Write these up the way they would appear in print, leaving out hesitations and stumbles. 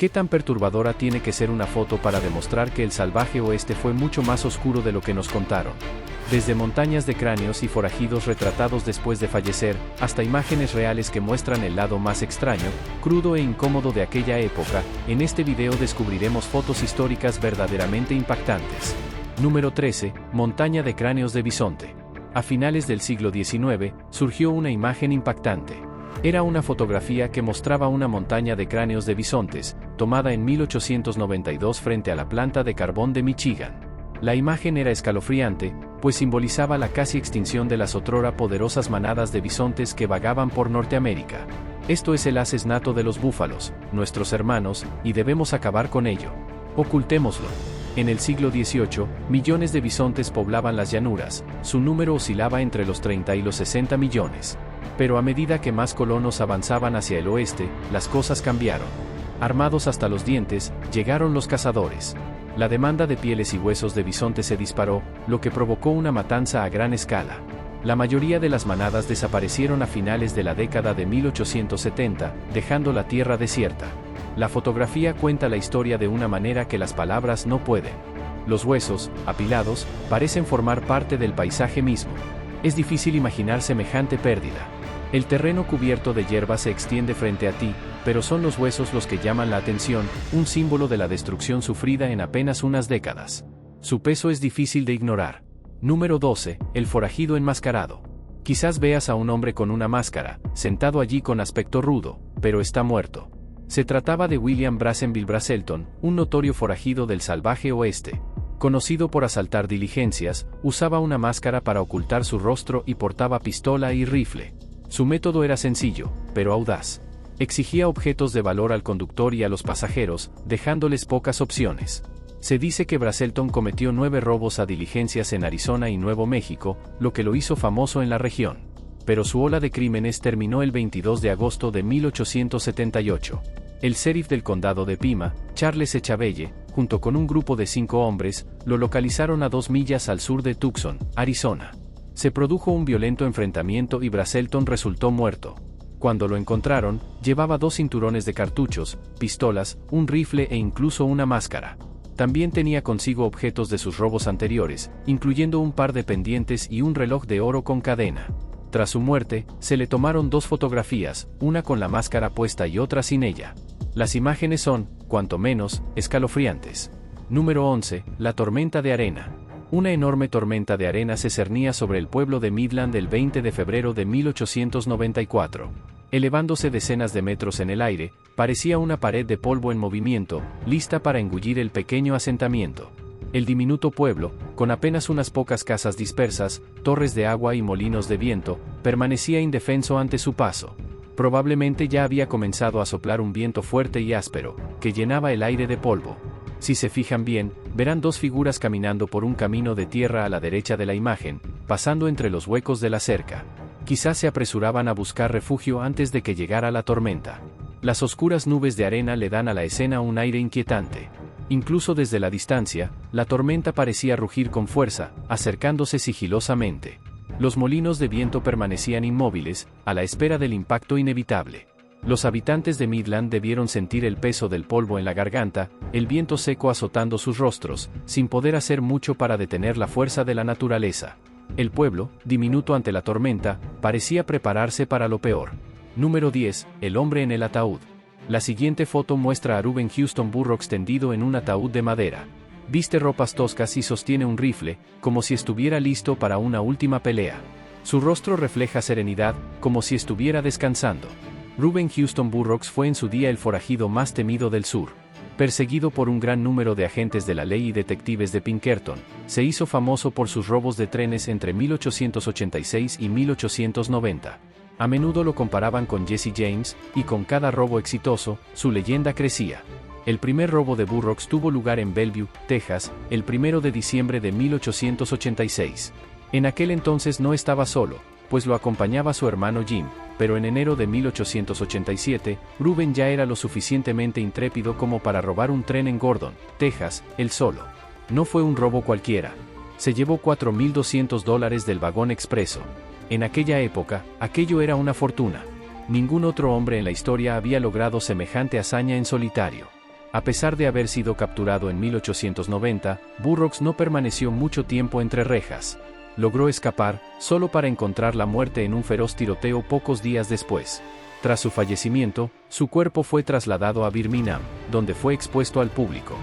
¿Qué tan perturbadora tiene que ser una foto para demostrar que el salvaje oeste fue mucho más oscuro de lo que nos contaron? Desde montañas de cráneos y forajidos retratados después de fallecer, hasta imágenes reales que muestran el lado más extraño, crudo e incómodo de aquella época, en este video descubriremos fotos históricas verdaderamente impactantes. Número 13. Montaña de cráneos de bisonte. A finales del siglo XIX, surgió una imagen impactante. Era una fotografía que mostraba una montaña de cráneos de bisontes, tomada en 1892 frente a la planta de carbón de Michigan. La imagen era escalofriante, pues simbolizaba la casi extinción de las otrora poderosas manadas de bisontes que vagaban por Norteamérica. Esto es el asesinato de los búfalos, nuestros hermanos, y debemos acabar con ello. Ocultémoslo. En el siglo XVIII, millones de bisontes poblaban las llanuras, su número oscilaba entre los 30 y los 60 millones. Pero a medida que más colonos avanzaban hacia el oeste, las cosas cambiaron. Armados hasta los dientes, llegaron los cazadores. La demanda de pieles y huesos de bisonte se disparó, lo que provocó una matanza a gran escala. La mayoría de las manadas desaparecieron a finales de la década de 1870, dejando la tierra desierta. La fotografía cuenta la historia de una manera que las palabras no pueden. Los huesos, apilados, parecen formar parte del paisaje mismo. Es difícil imaginar semejante pérdida. El terreno cubierto de hierba se extiende frente a ti, pero son los huesos los que llaman la atención, un símbolo de la destrucción sufrida en apenas unas décadas. Su peso es difícil de ignorar. Número 12. El forajido enmascarado. Quizás veas a un hombre con una máscara, sentado allí con aspecto rudo, pero está muerto. Se trataba de William Brazenville Brazelton, un notorio forajido del salvaje oeste. Conocido por asaltar diligencias, usaba una máscara para ocultar su rostro y portaba pistola y rifle. Su método era sencillo, pero audaz. Exigía objetos de valor al conductor y a los pasajeros, dejándoles pocas opciones. Se dice que Brazelton cometió 9 robos a diligencias en Arizona y Nuevo México, lo que lo hizo famoso en la región. Pero su ola de crímenes terminó el 22 de agosto de 1878. El sheriff del condado de Pima, Charles Echavelle, junto con un grupo de 5 hombres, lo localizaron a 2 millas al sur de Tucson, Arizona. Se produjo un violento enfrentamiento y Brazelton resultó muerto. Cuando lo encontraron, llevaba 2 cinturones de cartuchos, pistolas, un rifle e incluso una máscara. También tenía consigo objetos de sus robos anteriores, incluyendo un par de pendientes y un reloj de oro con cadena. Tras su muerte, se le tomaron 2 fotografías, una con la máscara puesta y otra sin ella. Las imágenes son, cuanto menos, escalofriantes. Número 11. La tormenta de arena. Una enorme tormenta de arena se cernía sobre el pueblo de Midland el 20 de febrero de 1894. Elevándose decenas de metros en el aire, parecía una pared de polvo en movimiento, lista para engullir el pequeño asentamiento. El diminuto pueblo, con apenas unas pocas casas dispersas, torres de agua y molinos de viento, permanecía indefenso ante su paso. Probablemente ya había comenzado a soplar un viento fuerte y áspero, que llenaba el aire de polvo. Si se fijan bien, verán 2 figuras caminando por un camino de tierra a la derecha de la imagen, pasando entre los huecos de la cerca. Quizás se apresuraban a buscar refugio antes de que llegara la tormenta. Las oscuras nubes de arena le dan a la escena un aire inquietante. Incluso desde la distancia, la tormenta parecía rugir con fuerza, acercándose sigilosamente. Los molinos de viento permanecían inmóviles, a la espera del impacto inevitable. Los habitantes de Midland debieron sentir el peso del polvo en la garganta, el viento seco azotando sus rostros, sin poder hacer mucho para detener la fuerza de la naturaleza. El pueblo, diminuto ante la tormenta, parecía prepararse para lo peor. Número 10. El hombre en el ataúd. La siguiente foto muestra a Reuben Houston Burroughs tendido en un ataúd de madera. Viste ropas toscas y sostiene un rifle, como si estuviera listo para una última pelea. Su rostro refleja serenidad, como si estuviera descansando. Reuben Houston Burroughs fue en su día el forajido más temido del sur. Perseguido por un gran número de agentes de la ley y detectives de Pinkerton, se hizo famoso por sus robos de trenes entre 1886 y 1890. A menudo lo comparaban con Jesse James, y con cada robo exitoso, su leyenda crecía. El primer robo de Burroughs tuvo lugar en Bellevue, Texas, el 1 de diciembre de 1886. En aquel entonces no estaba solo, pues lo acompañaba su hermano Jim, pero en enero de 1887, Reuben ya era lo suficientemente intrépido como para robar un tren en Gordon, Texas, él solo. No fue un robo cualquiera. Se llevó $4,200 del vagón expreso. En aquella época, aquello era una fortuna. Ningún otro hombre en la historia había logrado semejante hazaña en solitario. A pesar de haber sido capturado en 1890, Burroughs no permaneció mucho tiempo entre rejas. Logró escapar, solo para encontrar la muerte en un feroz tiroteo pocos días después. Tras su fallecimiento, su cuerpo fue trasladado a Birmingham, donde fue expuesto al público.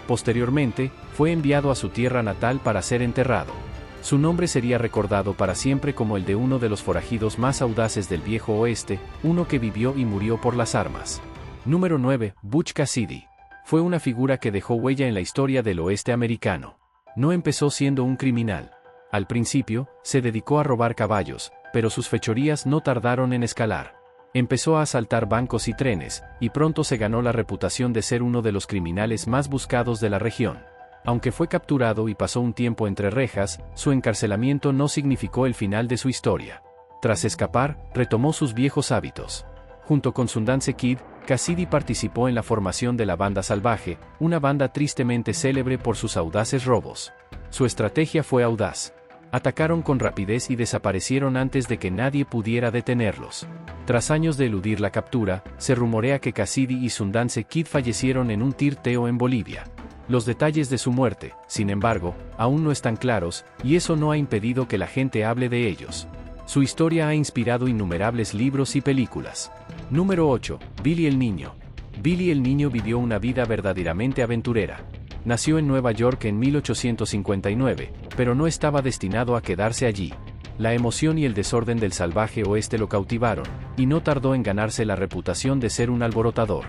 Posteriormente, fue enviado a su tierra natal para ser enterrado. Su nombre sería recordado para siempre como el de uno de los forajidos más audaces del viejo oeste, uno que vivió y murió por las armas. Número 9. Butch Cassidy. Fue una figura que dejó huella en la historia del oeste americano. No empezó siendo un criminal. Al principio, se dedicó a robar caballos, pero sus fechorías no tardaron en escalar. Empezó a asaltar bancos y trenes, y pronto se ganó la reputación de ser uno de los criminales más buscados de la región. Aunque fue capturado y pasó un tiempo entre rejas, su encarcelamiento no significó el final de su historia. Tras escapar, retomó sus viejos hábitos. Junto con Sundance Kid, Cassidy participó en la formación de la Banda Salvaje, una banda tristemente célebre por sus audaces robos. Su estrategia fue audaz. Atacaron con rapidez y desaparecieron antes de que nadie pudiera detenerlos. Tras años de eludir la captura, se rumorea que Cassidy y Sundance Kid fallecieron en un tiroteo en Bolivia. Los detalles de su muerte, sin embargo, aún no están claros, y eso no ha impedido que la gente hable de ellos. Su historia ha inspirado innumerables libros y películas. Número 8. Billy el Niño. Billy el Niño vivió una vida verdaderamente aventurera. Nació en Nueva York en 1859, pero no estaba destinado a quedarse allí. La emoción y el desorden del salvaje oeste lo cautivaron, y no tardó en ganarse la reputación de ser un alborotador.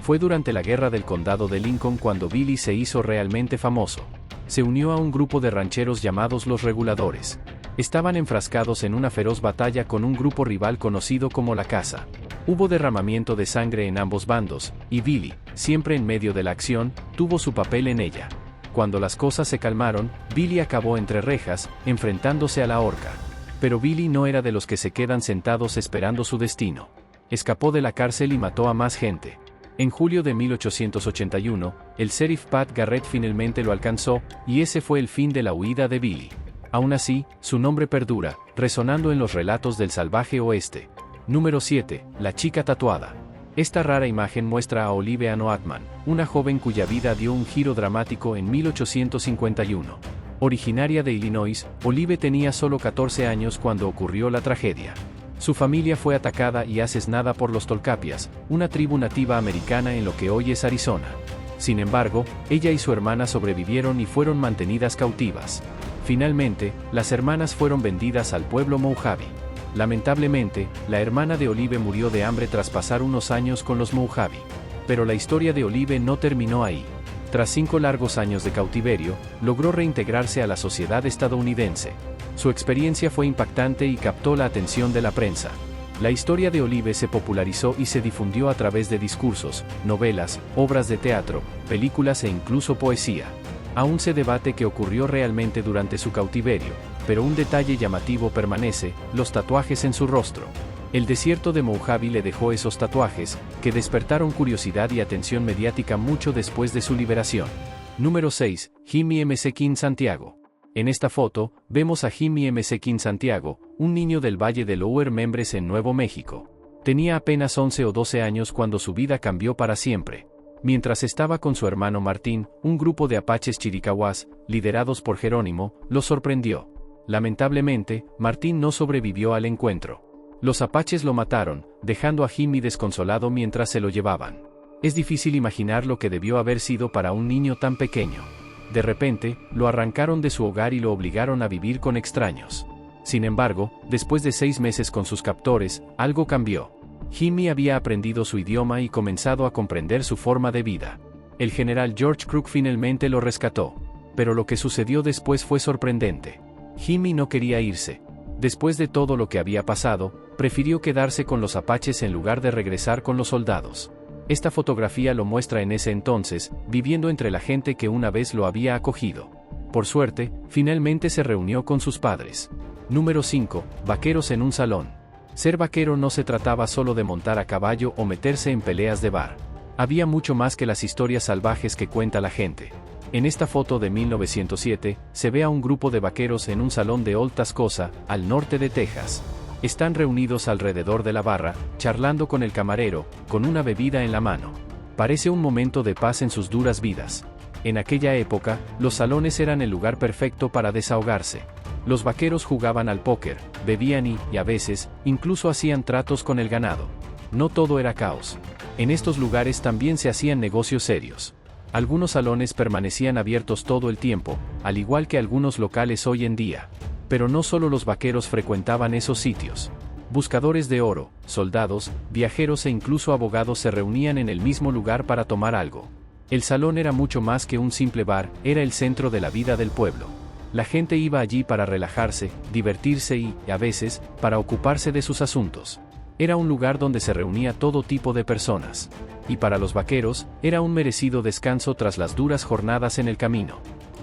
Fue durante la Guerra del Condado de Lincoln cuando Billy se hizo realmente famoso. Se unió a un grupo de rancheros llamados los Reguladores. Estaban enfrascados en una feroz batalla con un grupo rival conocido como la Caza. Hubo derramamiento de sangre en ambos bandos, y Billy, siempre en medio de la acción, tuvo su papel en ella. Cuando las cosas se calmaron, Billy acabó entre rejas, enfrentándose a la horca. Pero Billy no era de los que se quedan sentados esperando su destino. Escapó de la cárcel y mató a más gente. En julio de 1881, el sheriff Pat Garrett finalmente lo alcanzó, y ese fue el fin de la huida de Billy. Aún así, su nombre perdura, resonando en los relatos del salvaje oeste. Número 7. La chica tatuada. Esta rara imagen muestra a Olive Ann Oatman, una joven cuya vida dio un giro dramático en 1851. Originaria de Illinois, Olive tenía solo 14 años cuando ocurrió la tragedia. Su familia fue atacada y asesinada por los Tolcapias, una tribu nativa americana en lo que hoy es Arizona. Sin embargo, ella y su hermana sobrevivieron y fueron mantenidas cautivas. Finalmente, las hermanas fueron vendidas al pueblo Mojave. Lamentablemente, la hermana de Olive murió de hambre tras pasar unos años con los Mojave. Pero la historia de Olive no terminó ahí. Tras 5 largos años de cautiverio, logró reintegrarse a la sociedad estadounidense. Su experiencia fue impactante y captó la atención de la prensa. La historia de Olive se popularizó y se difundió a través de discursos, novelas, obras de teatro, películas e incluso poesía. Aún se debate qué ocurrió realmente durante su cautiverio, pero un detalle llamativo permanece: los tatuajes en su rostro. El desierto de Mojave le dejó esos tatuajes, que despertaron curiosidad y atención mediática mucho después de su liberación. Número 6. Jimmy M. King Santiago. En esta foto, vemos a Jimmy M. King Santiago, un niño del Valle de Lower Membres en Nuevo México. Tenía apenas 11 o 12 años cuando su vida cambió para siempre. Mientras estaba con su hermano Martín, un grupo de apaches chiricahuas, liderados por Jerónimo, los sorprendió. Lamentablemente, Martín no sobrevivió al encuentro. Los apaches lo mataron, dejando a Jimmy desconsolado mientras se lo llevaban. Es difícil imaginar lo que debió haber sido para un niño tan pequeño. De repente, lo arrancaron de su hogar y lo obligaron a vivir con extraños. Sin embargo, después de 6 meses con sus captores, algo cambió. Jimmy había aprendido su idioma y comenzado a comprender su forma de vida. El general George Crook finalmente lo rescató. Pero lo que sucedió después fue sorprendente. Jimmy no quería irse. Después de todo lo que había pasado, prefirió quedarse con los apaches en lugar de regresar con los soldados. Esta fotografía lo muestra en ese entonces, viviendo entre la gente que una vez lo había acogido. Por suerte, finalmente se reunió con sus padres. Número 5. Vaqueros en un salón. Ser vaquero no se trataba solo de montar a caballo o meterse en peleas de bar. Había mucho más que las historias salvajes que cuenta la gente. En esta foto de 1907, se ve a un grupo de vaqueros en un salón de Old Tascosa, al norte de Texas. Están reunidos alrededor de la barra, charlando con el camarero, con una bebida en la mano. Parece un momento de paz en sus duras vidas. En aquella época, los salones eran el lugar perfecto para desahogarse. Los vaqueros jugaban al póker, bebían y, a veces, incluso hacían tratos con el ganado. No todo era caos. En estos lugares también se hacían negocios serios. Algunos salones permanecían abiertos todo el tiempo, al igual que algunos locales hoy en día. Pero no solo los vaqueros frecuentaban esos sitios. Buscadores de oro, soldados, viajeros e incluso abogados se reunían en el mismo lugar para tomar algo. El salón era mucho más que un simple bar, era el centro de la vida del pueblo. La gente iba allí para relajarse, divertirse y, a veces, para ocuparse de sus asuntos. Era un lugar donde se reunía todo tipo de personas. Y para los vaqueros, era un merecido descanso tras las duras jornadas en el camino.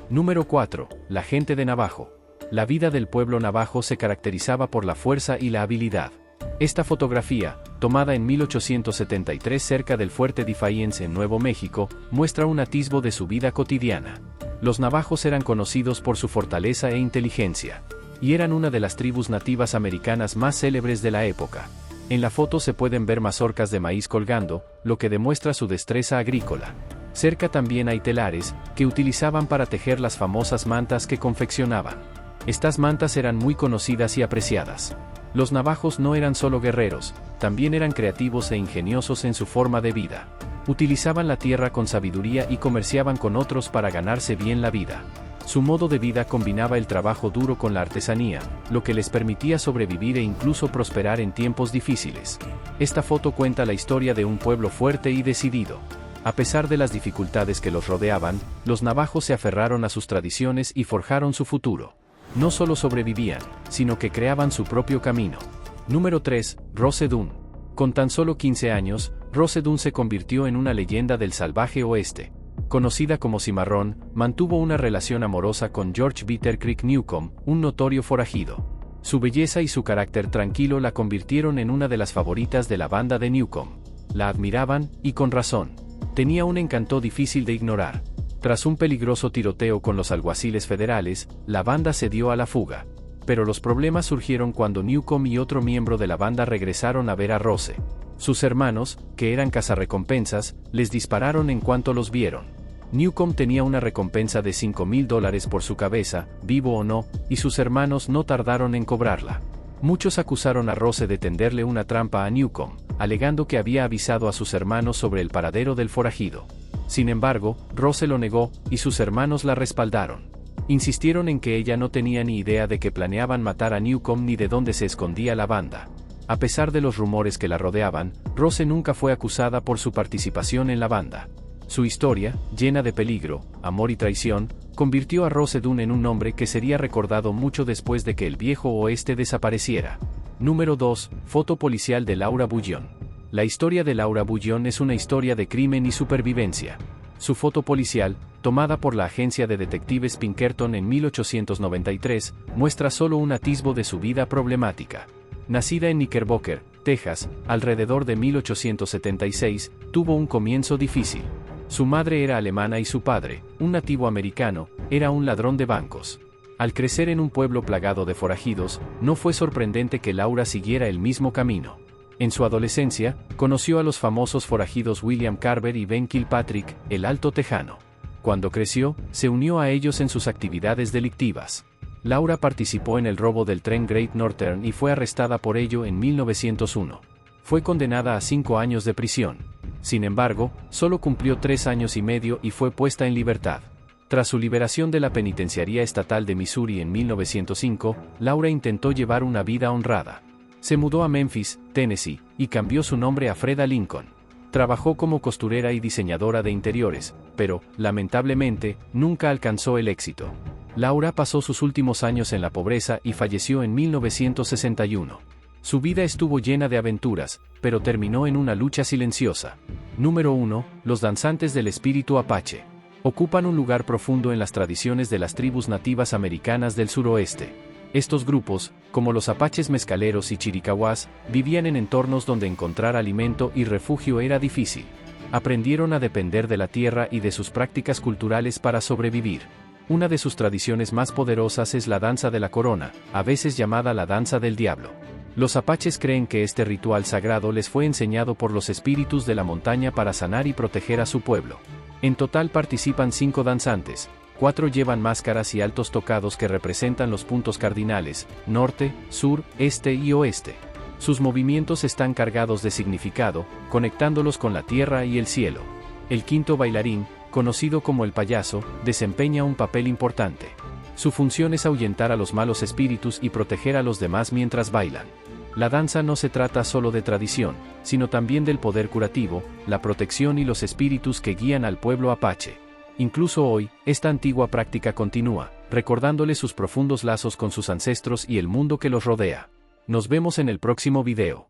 Número 4. La gente de Navajo. La vida del pueblo navajo se caracterizaba por la fuerza y la habilidad. Esta fotografía, tomada en 1873 cerca del fuerte Defiance en Nuevo México, muestra un atisbo de su vida cotidiana. Los navajos eran conocidos por su fortaleza e inteligencia. Y eran una de las tribus nativas americanas más célebres de la época. En la foto se pueden ver mazorcas de maíz colgando, lo que demuestra su destreza agrícola. Cerca también hay telares, que utilizaban para tejer las famosas mantas que confeccionaban. Estas mantas eran muy conocidas y apreciadas. Los navajos no eran solo guerreros, también eran creativos e ingeniosos en su forma de vida. Utilizaban la tierra con sabiduría y comerciaban con otros para ganarse bien la vida. Su modo de vida combinaba el trabajo duro con la artesanía, lo que les permitía sobrevivir e incluso prosperar en tiempos difíciles. Esta foto cuenta la historia de un pueblo fuerte y decidido. A pesar de las dificultades que los rodeaban, los navajos se aferraron a sus tradiciones y forjaron su futuro. No solo sobrevivían, sino que creaban su propio camino. Número 3. Rose Dunn. Con tan solo 15 años, Rose Dunn se convirtió en una leyenda del salvaje oeste. Conocida como Cimarrón, mantuvo una relación amorosa con George Bitter Creek Newcomb, un notorio forajido. Su belleza y su carácter tranquilo la convirtieron en una de las favoritas de la banda de Newcomb. La admiraban, y con razón. Tenía un encanto difícil de ignorar. Tras un peligroso tiroteo con los alguaciles federales, la banda se dio a la fuga. Pero los problemas surgieron cuando Newcomb y otro miembro de la banda regresaron a ver a Rose. Sus hermanos, que eran cazarrecompensas, les dispararon en cuanto los vieron. Newcomb tenía una recompensa de $5,000 por su cabeza, vivo o no, y sus hermanos no tardaron en cobrarla. Muchos acusaron a Rose de tenderle una trampa a Newcomb, alegando que había avisado a sus hermanos sobre el paradero del forajido. Sin embargo, Rose lo negó, y sus hermanos la respaldaron. Insistieron en que ella no tenía ni idea de que planeaban matar a Newcomb ni de dónde se escondía la banda. A pesar de los rumores que la rodeaban, Rose nunca fue acusada por su participación en la banda. Su historia, llena de peligro, amor y traición, convirtió a Rose Dunn en un nombre que sería recordado mucho después de que el viejo oeste desapareciera. Número 2. Foto policial de Laura Bullion. La historia de Laura Bullion es una historia de crimen y supervivencia. Su foto policial, tomada por la agencia de detectives Pinkerton en 1893, muestra solo un atisbo de su vida problemática. Nacida en Knickerbocker, Texas, alrededor de 1876, tuvo un comienzo difícil. Su madre era alemana y su padre, un nativo americano, era un ladrón de bancos. Al crecer en un pueblo plagado de forajidos, no fue sorprendente que Laura siguiera el mismo camino. En su adolescencia, conoció a los famosos forajidos William Carver y Ben Kilpatrick, el Alto Tejano. Cuando creció, se unió a ellos en sus actividades delictivas. Laura participó en el robo del tren Great Northern y fue arrestada por ello en 1901. Fue condenada a 5 años de prisión. Sin embargo, solo cumplió 3 años y medio y fue puesta en libertad. Tras su liberación de la Penitenciaría Estatal de Missouri en 1905, Laura intentó llevar una vida honrada. Se mudó a Memphis, Tennessee, y cambió su nombre a Freda Lincoln. Trabajó como costurera y diseñadora de interiores, pero, lamentablemente, nunca alcanzó el éxito. Laura pasó sus últimos años en la pobreza y falleció en 1961. Su vida estuvo llena de aventuras, pero terminó en una lucha silenciosa. Número 1. Los danzantes del espíritu apache. Ocupan un lugar profundo en las tradiciones de las tribus nativas americanas del suroeste. Estos grupos, como los apaches mezcaleros y chiricahuas, vivían en entornos donde encontrar alimento y refugio era difícil. Aprendieron a depender de la tierra y de sus prácticas culturales para sobrevivir. Una de sus tradiciones más poderosas es la danza de la corona, a veces llamada la danza del diablo. Los apaches creen que este ritual sagrado les fue enseñado por los espíritus de la montaña para sanar y proteger a su pueblo. En total participan 5 danzantes, 4 llevan máscaras y altos tocados que representan los puntos cardinales, norte, sur, este y oeste. Sus movimientos están cargados de significado, conectándolos con la tierra y el cielo. El quinto bailarín, conocido como el payaso, desempeña un papel importante. Su función es ahuyentar a los malos espíritus y proteger a los demás mientras bailan. La danza no se trata solo de tradición, sino también del poder curativo, la protección y los espíritus que guían al pueblo apache. Incluso hoy, esta antigua práctica continúa, recordándole sus profundos lazos con sus ancestros y el mundo que los rodea. Nos vemos en el próximo video.